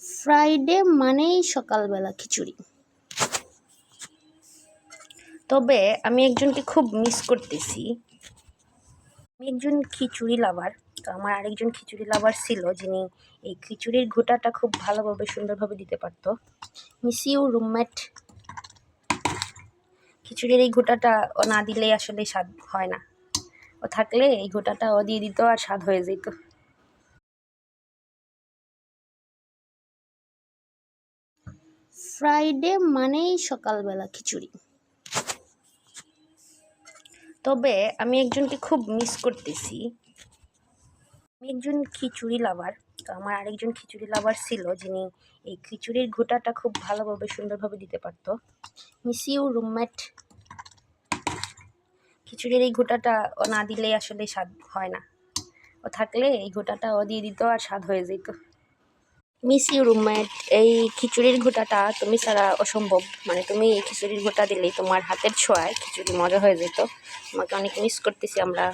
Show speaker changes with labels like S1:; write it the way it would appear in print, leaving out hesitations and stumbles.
S1: Friday মানেই সকালবেলা খিচুড়ি। তবে আমি একজনকে খুব মিস করতেছি। আমি একজন খিচুড়ি লাভার। তো আমার আরেকজন খিচুড়ি লাভার ছিল, যিনি এই খিচুড়ির ঘোটাটা খুব ভালোভাবে সুন্দরভাবে দিতে পারতো। Miss you roommate. খিচুড়ির এই ঘোটাটা ও না দিলে আসলে স্বাদ হয় না। ও থাকলে এই ঘোটাটা ও দিয়ে দিত আর স্বাদ হয়ে যেত। ফ্রাইডে মানেই সকালবেলা খিচুড়ি। তবে আমি একজনকে খুব মিস করতেছি। আমি একজন খিচুড়ি লাভার। তো আমার আরেকজন খিচুড়ি লাভার ছিল, যিনি এই খিচুড়ির ঘোটাটা খুব ভালোভাবে সুন্দরভাবে দিতে পারতো। Miss you roommate. খিচুড়ির এই ঘোটাটা ও না দিলে আসলে স্বাদ হয় না। ও থাকলে এই ঘোটাটা ও দিয়ে দিত আর স্বাদ হয়ে যেত। Miss you roommate. এই খিচুড়ির ঘোটাটা তুমি ছাড়া অসম্ভব। মানে তুমি এই খিচুড়ির ঘোটা দিলেই তোমার হাতের ছোঁয়ায় খিচুড়ি মজা হয়ে যেত। তোমাকে অনেক মিস করতেছি আমরা।